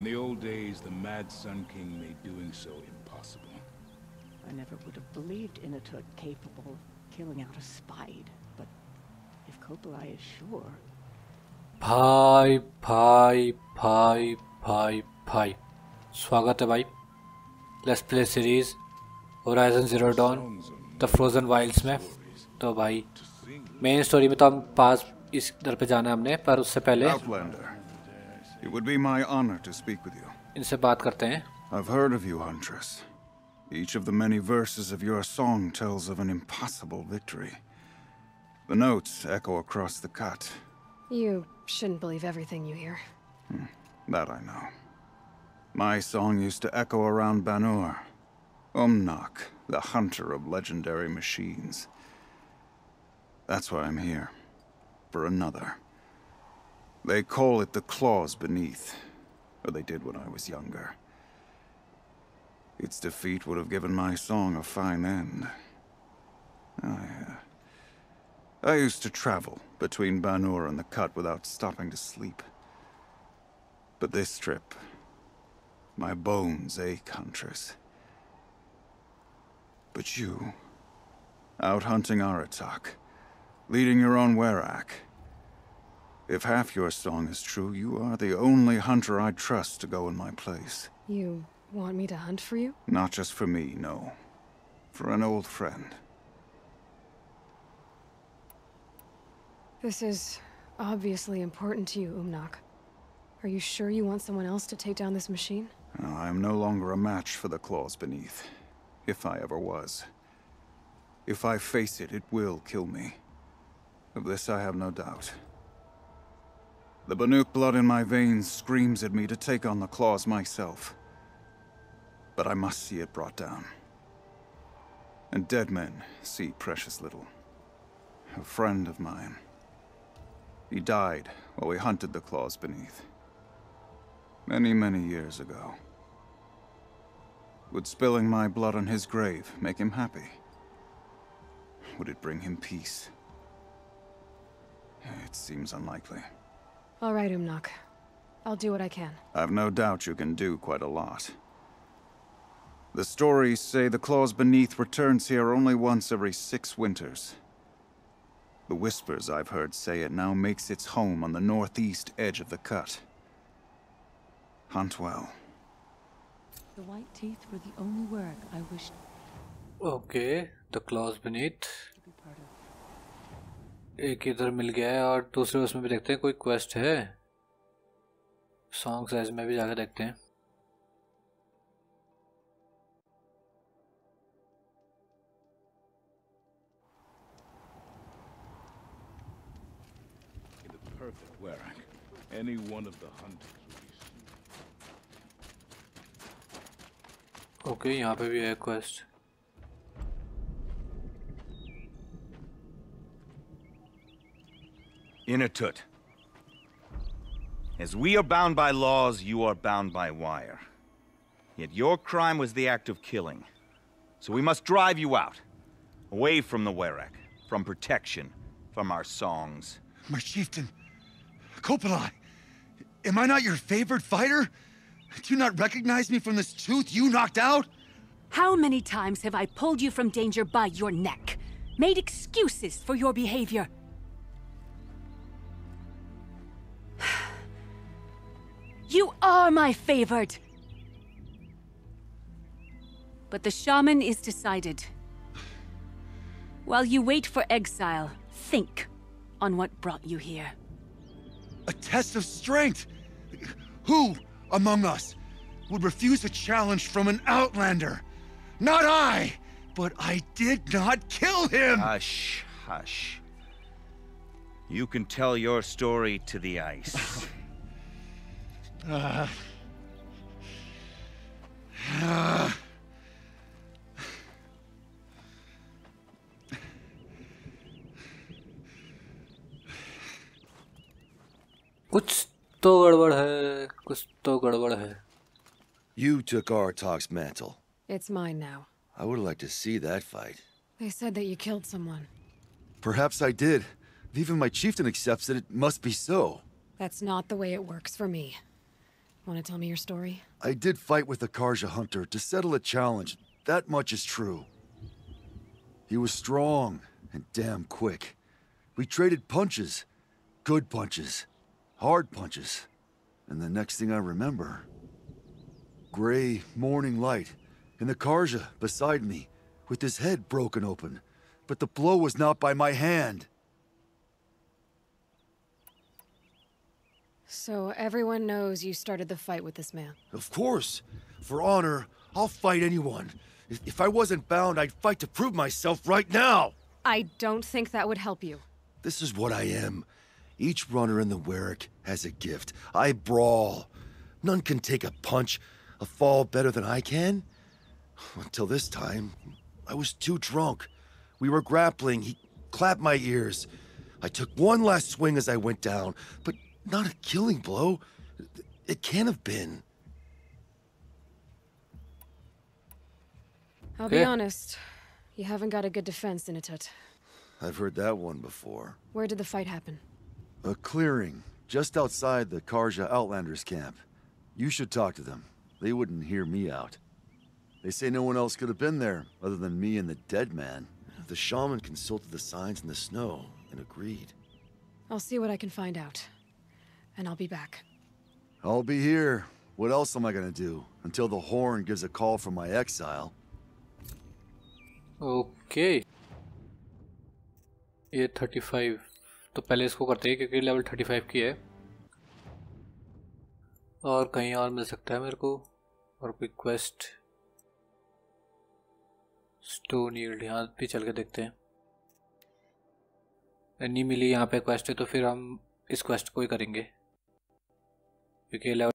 In the old days, the Mad Sun King made doing so impossible. I never would have believed Inatut capable of killing out a spide, but if Coppola is sure... भाई भाई भाई भाई भाई स्वागत है भाई let's play series Horizon Zero Dawn the Frozen Wilds में। तो भाई मेन स्टोरी में तो हम पास इस दर पे जाना है हमने, पर उससे पहले It would be my honor to speak with you. इनसे बात करते हैं। I've heard of you, Huntress. Each of the many verses of your song tells of an impossible victory. The notes echo across the cut. You shouldn't believe everything you hear. That I know. My song used to echo around Banuk, Umnak, the hunter of legendary machines. That's why I'm here. For another. They call it the claws beneath, or they did when I was younger. Its defeat would have given my song a fine end. I used to travel between Banur and the cut without stopping to sleep. But this trip, my bones ache, Huntress. But you, out hunting Aratak, leading your own Werak. If half your song is true, you are the only hunter I'd trust to go in my place. You want me to hunt for you? Not just for me, no. For an old friend. This is obviously important to you, Umnak. Are you sure you want someone else to take down this machine? I am no longer a match for the claws beneath. If I ever was. If I face it, it will kill me. Of this I have no doubt. The Banuk blood in my veins screams at me to take on the claws myself. But I must see it brought down. And dead men see precious little. A friend of mine. He died while we hunted the claws beneath. Many, many years ago. Would spilling my blood on his grave make him happy? Would it bring him peace? It seems unlikely. All right, Umnak. I'll do what I can. I've no doubt you can do quite a lot. The stories say the claws beneath returns here only once every 6 winters. The whispers I've heard say it now makes its home on the northeast edge of the cut. Hunt well. The white teeth were the only work I wished Okay, the claws beneath to be part of. एक इधर मिल गया है और दूसरे उसमें भी देखते हैं कोई क्वेस्ट है। सॉन्ग साइज में भी जाकर देखते हैं। In the perfect Werak, any one of the hunters would be suited. Okay, यहाँ पे भी है quest. Inatut. As we are bound by laws, you are bound by wire. Yet your crime was the act of killing. So we must drive you out. Away from the Werak, from protection, from our songs. My chieftain, Coppola, am I not your favored fighter? Do you not recognize me from this tooth you knocked out? How many times have I pulled you from danger by your neck? Made excuses for your behavior? You are my favored! But the shaman is decided. While you wait for exile, think on what brought you here. A test of strength! Who among us would refuse a challenge from an outlander? Not I! But I did not kill him! Hush, hush. You can tell your story to the ice. कुछ तो गड़बड़ है, कुछ तो गड़बड़ है। You took Aratak's mantle. It's mine now. I would like to see that fight. They said that you killed someone. Perhaps I did. If even my chieftain accepts it, it must be so. That's not the way it works for me. Want to tell me your story? I did fight with the Karja hunter to settle a challenge. That much is true. He was strong and damn quick. We traded punches. Good punches. Hard punches. And the next thing I remember... gray morning light, and the Karja beside me, with his head broken open. But the blow was not by my hand. So everyone knows you started the fight with this man? Of course. For honor, I'll fight anyone. If I wasn't bound, I'd fight to prove myself right now! I don't think that would help you. This is what I am. Each runner in the Werrick has a gift. I brawl. None can take a punch, a fall better than I can. Until this time, I was too drunk. We were grappling. He clapped my ears. I took one last swing as I went down, but not a killing blow. It can't have been. I'll be honest. You haven't got a good defense, Inatut. I've heard that one before. Where did the fight happen? A clearing, just outside the Karja Outlanders camp. You should talk to them. They wouldn't hear me out. They say no one else could have been there, other than me and the dead man. The shaman consulted the signs in the snow and agreed. I'll see what I can find out. And I'll be back. I'll be here. What else am I gonna do? Until the horn gives a call from my exile. Okay. ये 35 तो पहले इसको करते हैं क्योंकि level 35 की है और कहीं और मिल सकता है मेरे को और कोई क्वेस्ट स्टोन यील्ड यहाँ भी चल के देखते हैं नहीं मिली यहाँ पे क्वेस्ट है तो फिर हम इस क्वेस्ट को ही करेंगे क्योंकि level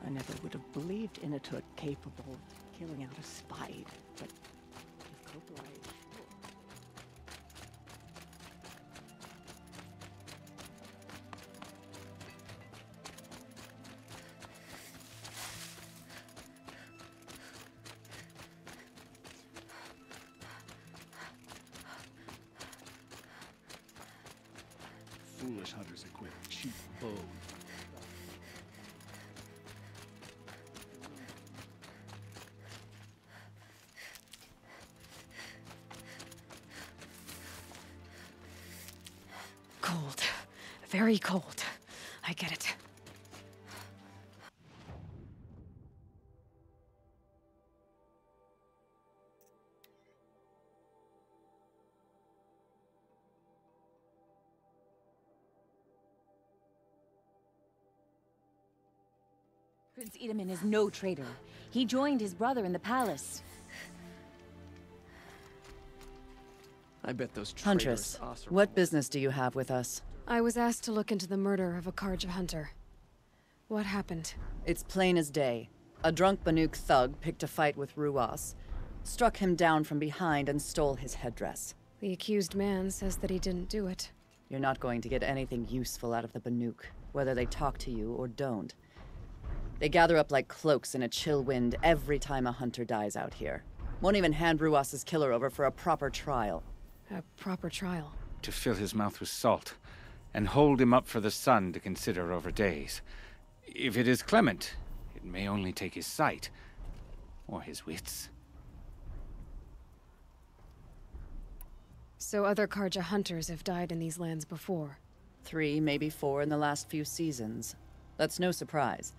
I never would have believed Inatut capable of killing out a spide, but if Coppola is sure... Foolish hunters equip cheap bows. Cold. Very cold. I get it. Prince Edaman is no traitor. He joined his brother in the palace. I bet those traitors... Huntress, what business do you have with us? I was asked to look into the murder of a Karja hunter. What happened? It's plain as day. A drunk Banuk thug picked a fight with Ruas, struck him down from behind and stole his headdress. The accused man says that he didn't do it. You're not going to get anything useful out of the Banuk, whether they talk to you or don't. They gather up like cloaks in a chill wind every time a hunter dies out here. Won't even hand Ruas's killer over for a proper trial. A proper trial? To fill his mouth with salt, and hold him up for the sun to consider over days. If it is clement, it may only take his sight, or his wits. So other Karja hunters have died in these lands before? 3, maybe 4 in the last few seasons. That's no surprise.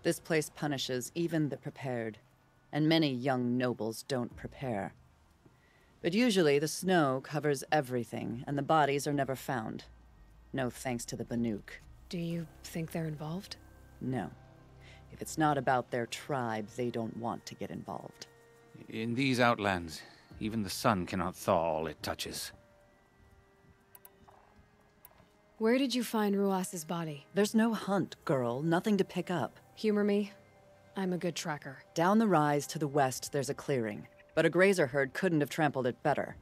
This place punishes even the prepared, and many young nobles don't prepare. But usually the snow covers everything, and the bodies are never found. No thanks to the Banuk. Do you think they're involved? No. If it's not about their tribe, they don't want to get involved. In these outlands, even the sun cannot thaw all it touches. Where did you find Ruas's body? There's no hunt, girl. Nothing to pick up. Humor me. I'm a good tracker. Down the rise to the west, there's a clearing. But a grazer herd couldn't have trampled it better.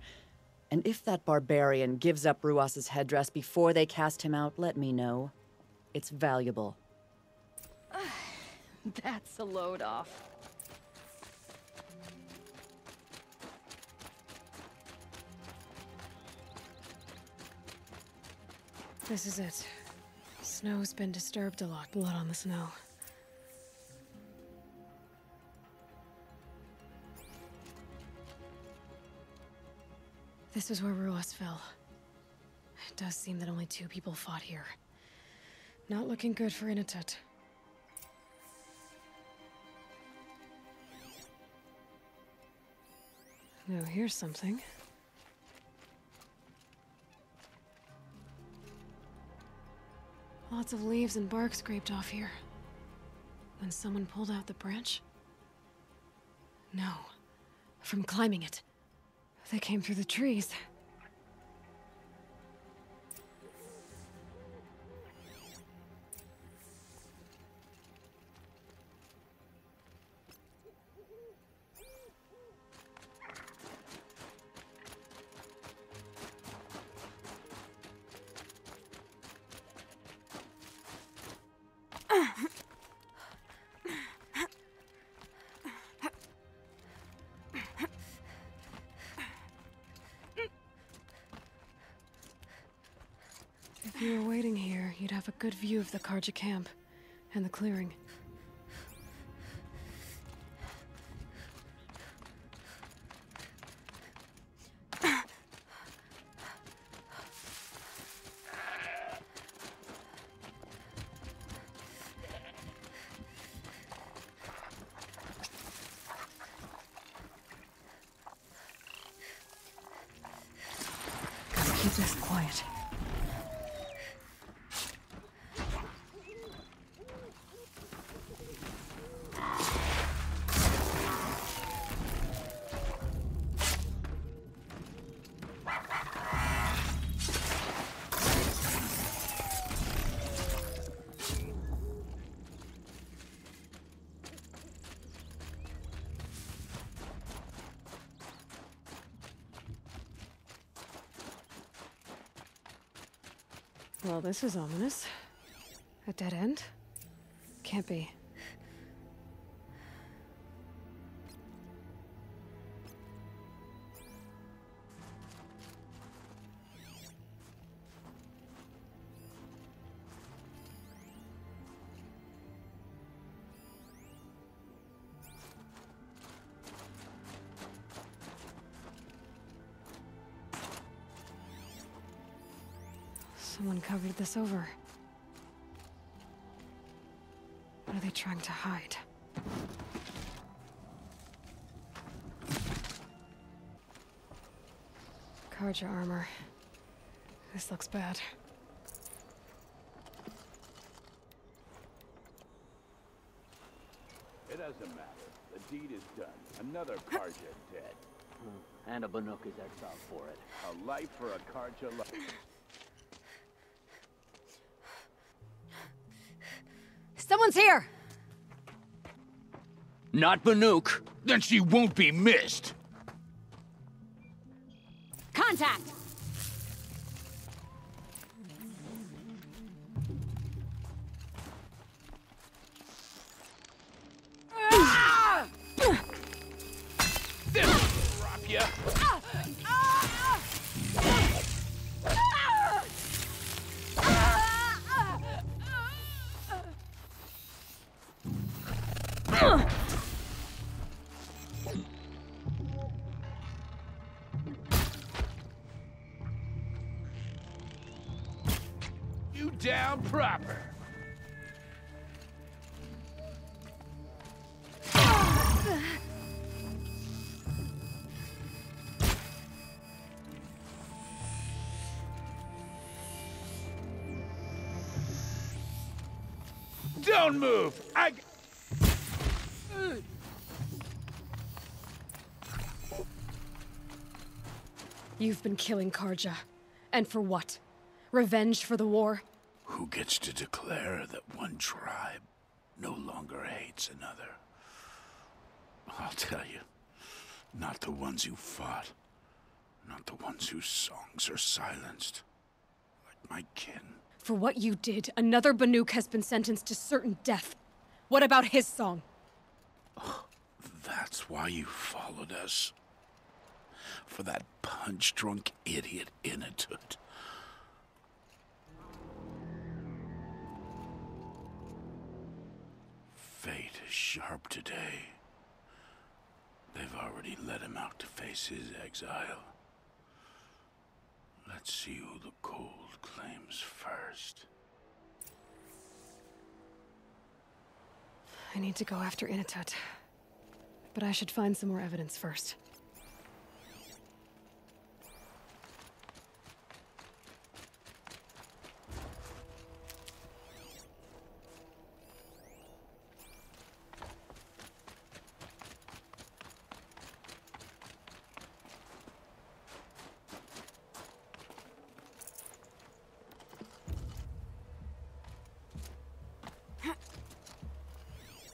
And if that barbarian gives up Ruas's headdress before they cast him out, let me know. It's valuable. That's a load off. This is it. Snow's been disturbed a lot. Blood on the snow. This is where Ruas fell. It does seem that only 2 people fought here. Not looking good for Inatut. Now here's something. Lots of leaves and bark scraped off here. When someone pulled out the branch? No. From climbing it. They came through the trees. If you were waiting here, you'd have a good view of the Karja camp and the clearing. Gotta keep this quiet. Well, this is ominous. A dead end? Can't be. Someone covered this over. What are they trying to hide? Karja armor. This looks bad. It doesn't matter. The deed is done. Another Karja dead. And a Banuk is exiled for it. A life for a Karja life. Someone's here! Not Banuk. Then she won't be missed. Contact! This will drop ya. You down proper. Don't move! You've been killing Karja. And for what? Revenge for the war? Who gets to declare that one tribe no longer hates another? I'll tell you, not the ones who fought, not the ones whose songs are silenced, like my kin. For what you did, another Banuk has been sentenced to certain death. What about his song? Oh, that's why you followed us. For that punch-drunk idiot Inatut. fate is sharp today. They've already let him out to face his exile. Let's see who the cold claims first. I need to go after Inatut. But I should find some more evidence first.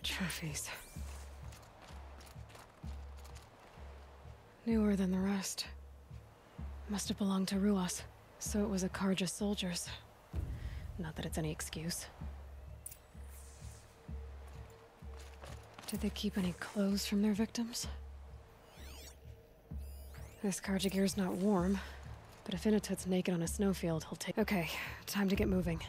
Trophies. Newer than the rest. Must have belonged to Ruas, so it was a Karja soldiers. Not that it's any excuse. Did they keep any clothes from their victims? This Karja gear's not warm, but if Inatut's naked on a snowfield, he'll take— Okay, time to get moving.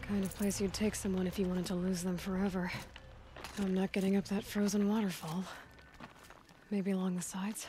Kind of place you'd take someone if you wanted to lose them forever. I'm not getting up that frozen waterfall. Maybe along the sides?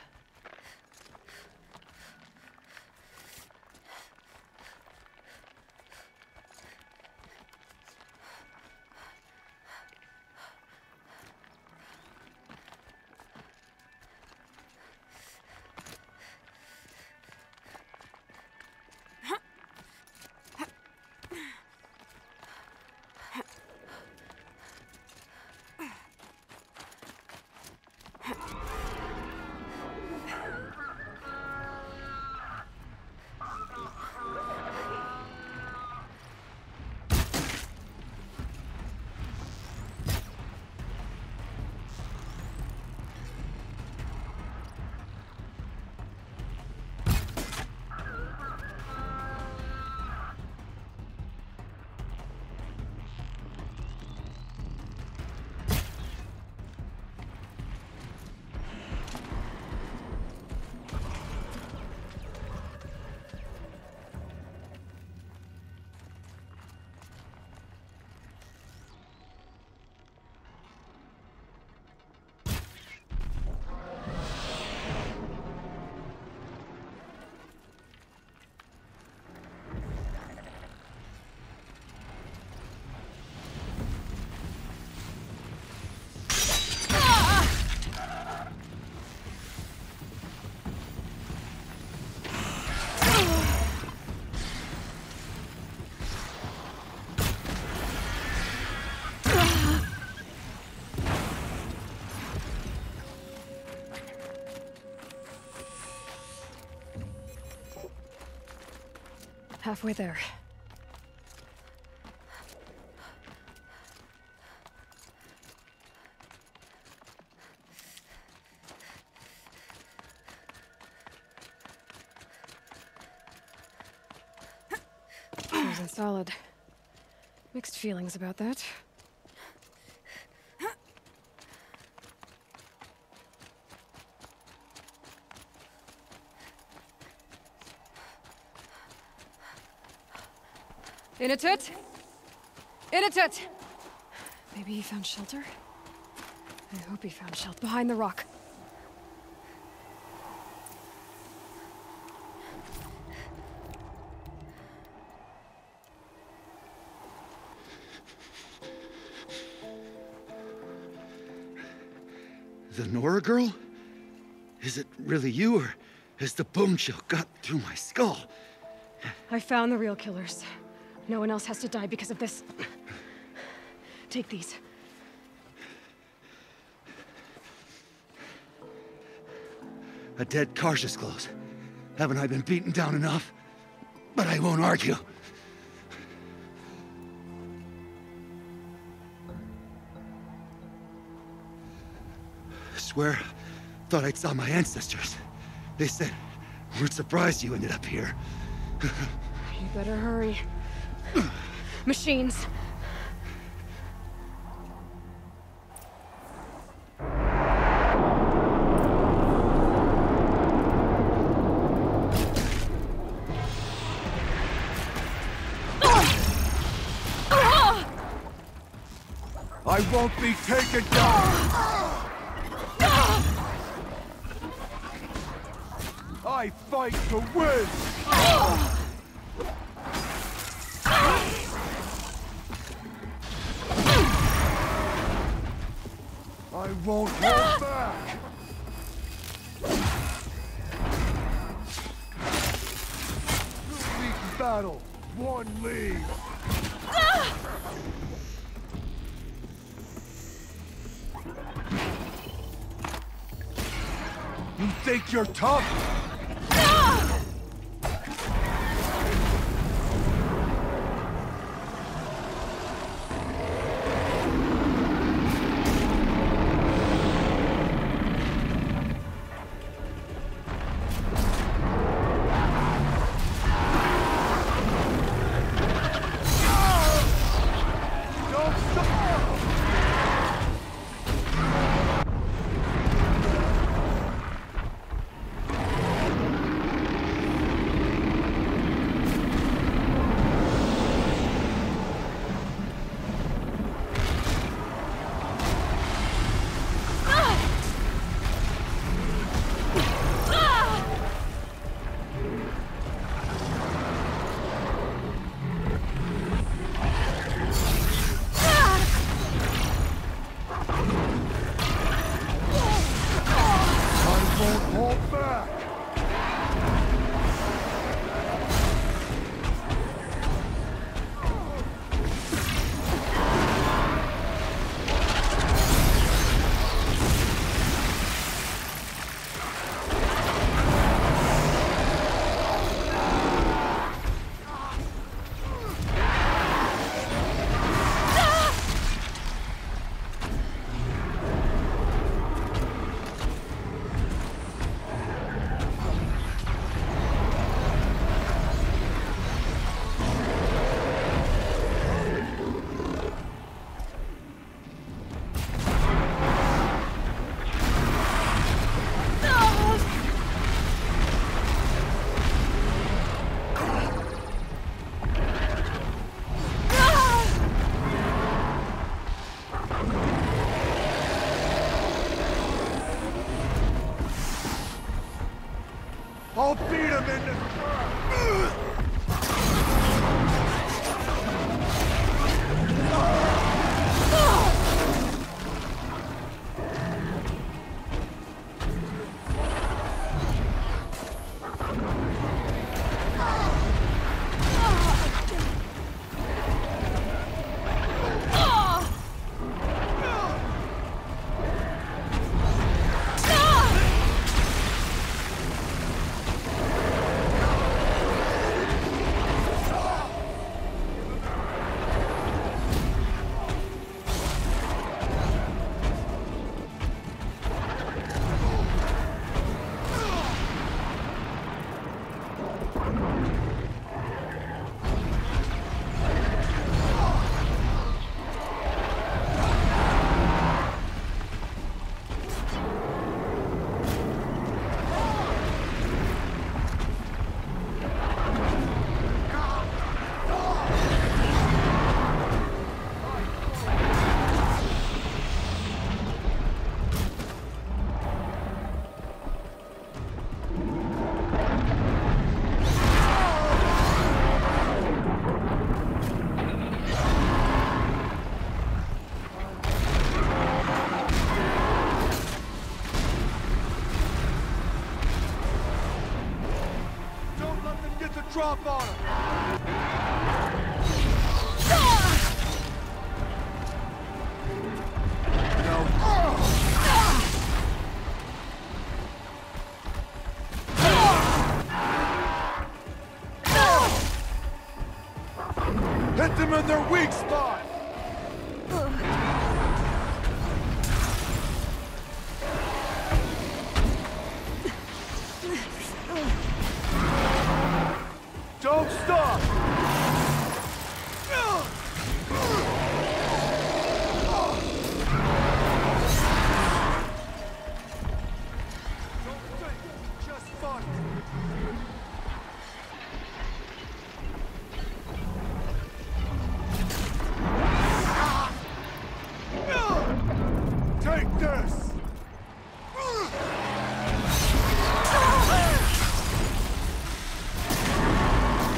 Halfway there. Frozen solid. Mixed feelings about that. Inatut! Inatut! Maybe he found shelter? I hope he found shelter behind the rock. The Nora girl? Is it really you, or has the bone chill got through my skull? I found the real killers. No one else has to die because of this. Take these. A dead Karja's clothes. Haven't I been beaten down enough? But I won't argue. Swear, thought I saw my ancestors. They said, we're surprised you ended up here. You better hurry. Machines. I won't be taken down! I fight to win! I won't hold back! Beaten battle, one lead! You think you're tough? Drop on him! Hit them in their weak spot! Don't stop! Don't think, just fight! Take this!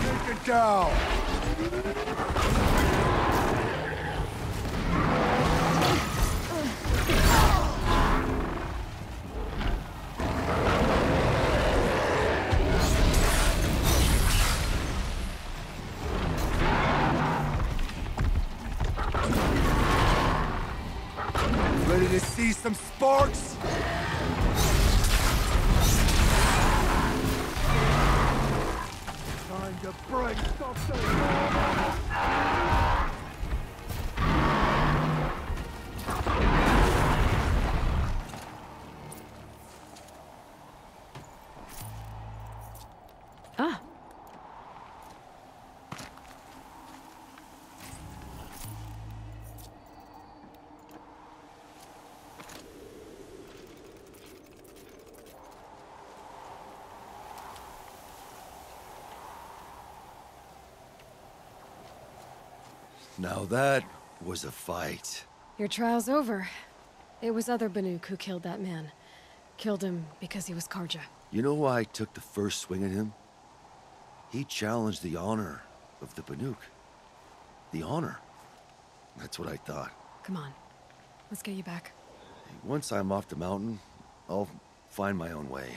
Take it down! Ready to see some sparks? Time to break something! Ah. Now that was a fight. Your trial's over. It was other Banuk who killed that man. Killed him because he was Karja. You know why I took the first swing at him? He challenged the honor of the Banuk. The honor. That's what I thought. Come on. Let's get you back. Once I'm off the mountain, I'll find my own way.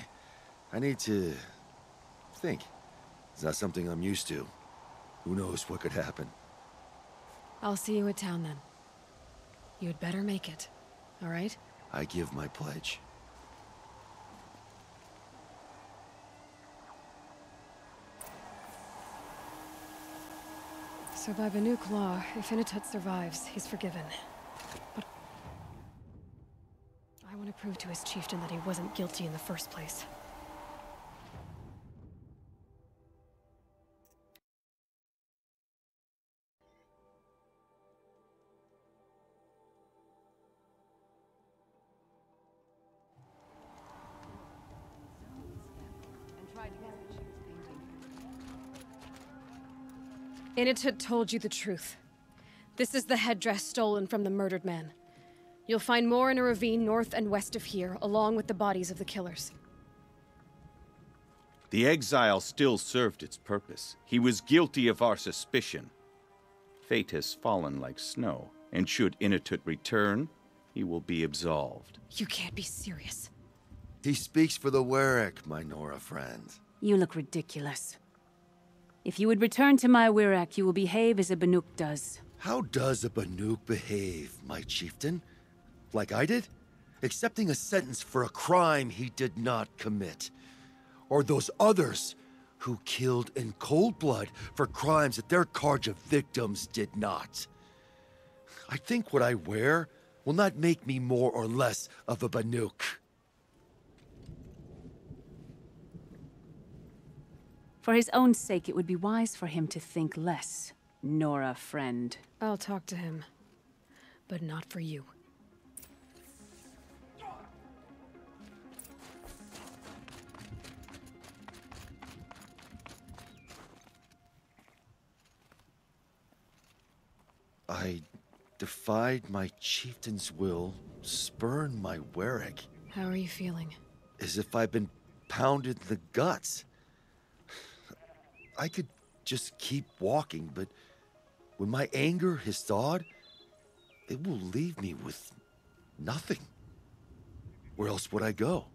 I need to think. It's not something I'm used to. Who knows what could happen? I'll see you at town then. You'd better make it, all right? I give my pledge. So by Banuk law, if Inatut survives, he's forgiven. But I want to prove to his chieftain that he wasn't guilty in the first place. Inatut told you the truth. This is the headdress stolen from the murdered man. You'll find more in a ravine north and west of here, along with the bodies of the killers. The exile still served its purpose. He was guilty of our suspicion. Fate has fallen like snow, and should Inatut return, he will be absolved. You can't be serious. He speaks for the Werek, my Nora friend. You look ridiculous. If you would return to my Wirrak, you will behave as a Banuk does. How does a Banuk behave, my chieftain? Like I did? Accepting a sentence for a crime he did not commit. Or those others who killed in cold blood for crimes that their Karja victims did not. I think what I wear will not make me more or less of a Banuk. For his own sake, it would be wise for him to think less. Nora, friend. I'll talk to him. But not for you. I defied my chieftain's will, spurned my Warwick. How are you feeling? As if I've been pounded in the guts. I could just keep walking, but when my anger has thawed, it will leave me with nothing. Where else would I go?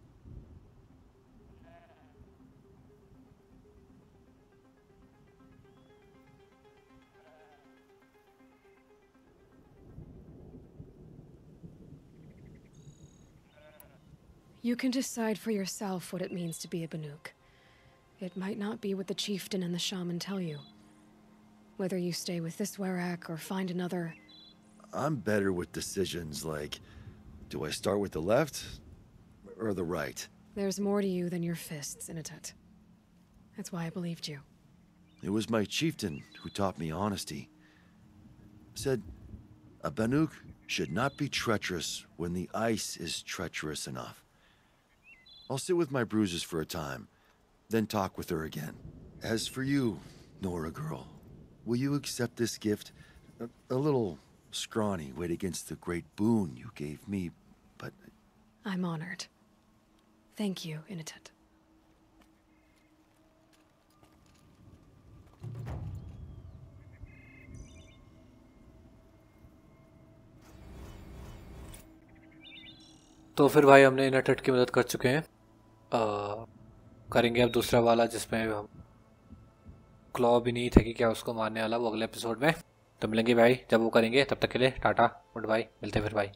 You can decide for yourself what it means to be a Banuk. It might not be what the chieftain and the shaman tell you. Whether you stay with this Werak or find another... I'm better with decisions like, do I start with the left or the right? There's more to you than your fists, Inatet. That's why I believed you. It was my chieftain who taught me honesty. Said, a Banuk should not be treacherous when the ice is treacherous enough. I'll sit with my bruises for a time, then talk with her again. As for you, Nora girl, will you accept this gift? A little scrawny weighed against the great boon you gave me, but... I'm honored. Thank you, Inatet. तो फिर भाई हमने इनअटेड की मदद कर चुके हैं। करेंगे अब दूसरा वाला जिसमें हम क्लॉ भी नहीं थे कि क्या उसको मारने वाला, वो अगले एपिसोड में तो मिलेंगे भाई जब वो करेंगे। तब तक के लिए टाटा गुड बाय, मिलते हैं फिर भाई।